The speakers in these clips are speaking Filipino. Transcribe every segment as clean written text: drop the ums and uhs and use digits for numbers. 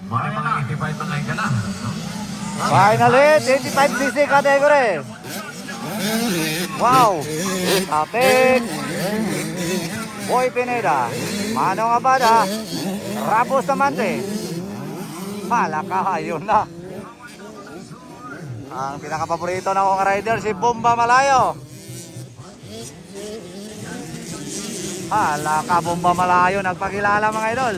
May mga 85 mga ka na. Finally, 85cc category. Wow! Atik! Boy Pineda, Manong Abada, Ramos Tamante. Malaka, yun na. Ang pinakapaborito ng mga rider, si Bomba Malayo. Malaka, Bomba Malayo, nagpakilala mga idol.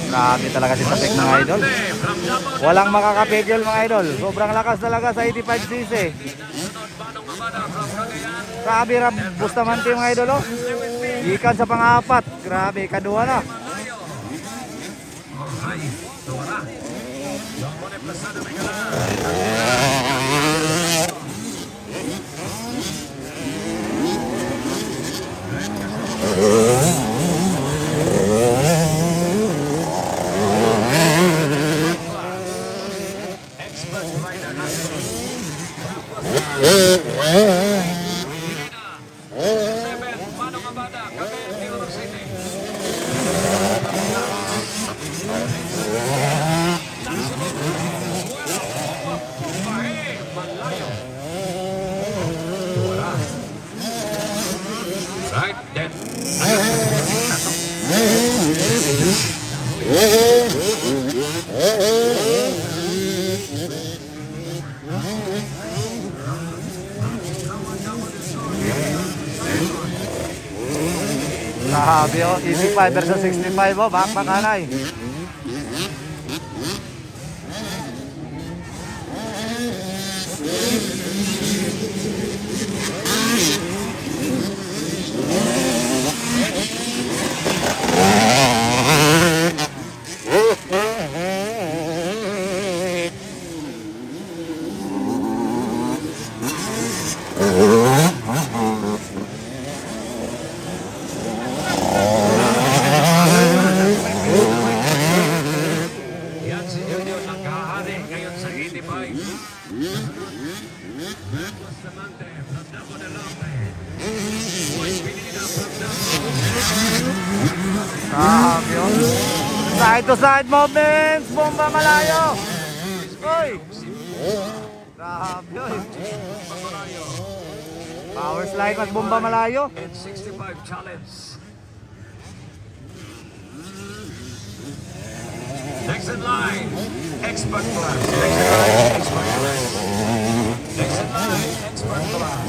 Grabe talaga si Tapik mga idol. Walang makakapigil mga idol. Sobrang lakas talaga sa 85cc. Grabe Bustamante mga idol oh. Ikan sa pang-apat. Grabe, kadua na. Right, then. Grabe oh. 85 versus 65 oh. Bakbakanay. Yan si Junior nagkahari ngayon sa 85. Bustamante from Damo de Lope. Boy Pineda from Damo. Grabe oh. Side to side movements. Bomba Malayo. Oy. Grabe oy. Power slide at Bomba Malayo. And 65 challenge. Next in line, expert class. Next in line, expert class. Next in line, expert class.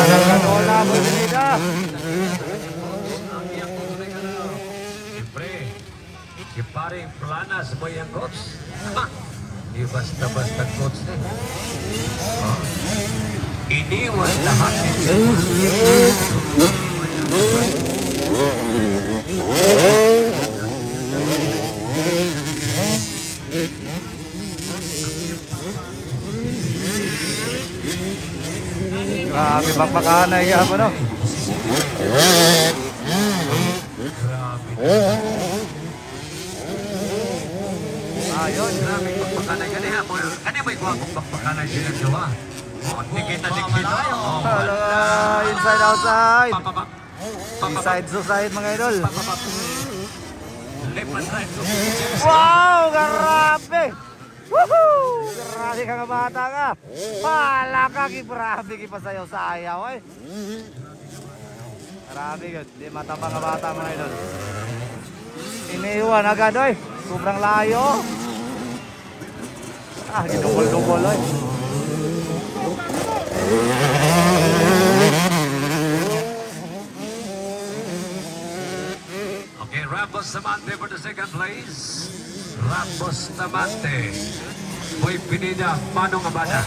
Nagkanola, Boy Pineda. Siyempre, si paring Planas mo yung coach. Ha! Di basta-basta coach na. Iniwan lahat. Grabe, bakbakanay ka po no. Ayun, grabe pagpakanay ka niya. Ano may guwapong pagpakanay sila jowa? Dikita-dikita. Talaga, inside outside. Papabak. Inside to side mga idol. Left and right. Wow, grabe. Woohoo! Grabe ka nga bata ka. Pala ka, grabe kipasayaw sa ayaw eh. Grabe good. Di matapang nga bata mga idol. Iniwan agad oy. Sobrang layo. Ah, ginukol-dukol oy. Okay, Ramos Bustamante for the second place. Ramos Bustamante. Boy Pineda, Manong Abada.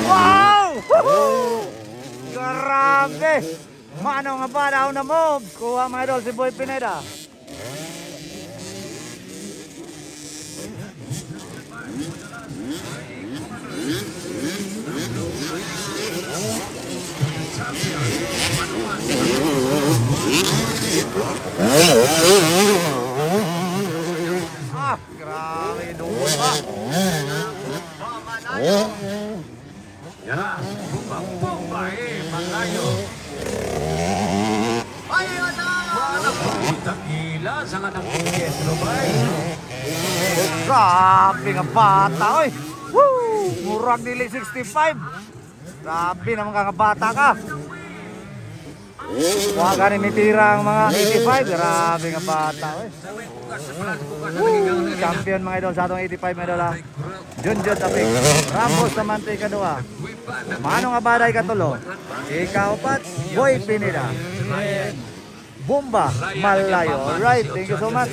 Wow! Woohoo! Grabe! Manong nga ba daw na moves? Kuha mga idol si Boy Pineda. Ah, grabe, dungol pa. Yan na, bumba, malayo. Takila sa nga ng Pietro Bay. Grabe nga bata, oy. Woo! Murag nili 65. Grabe naman ka nga bata ka. Huwag ka rin may tira ang mga 85. Grabe nga bata, oy. Woo! Champion mga idol sa atong 85 mga idol ha. Junjun Tapik. Rambos sa mantika doa. Mano nga baday katulo. Ikaw pat, Boy Pineda. Bomba Malayo. Alright, thank you so much.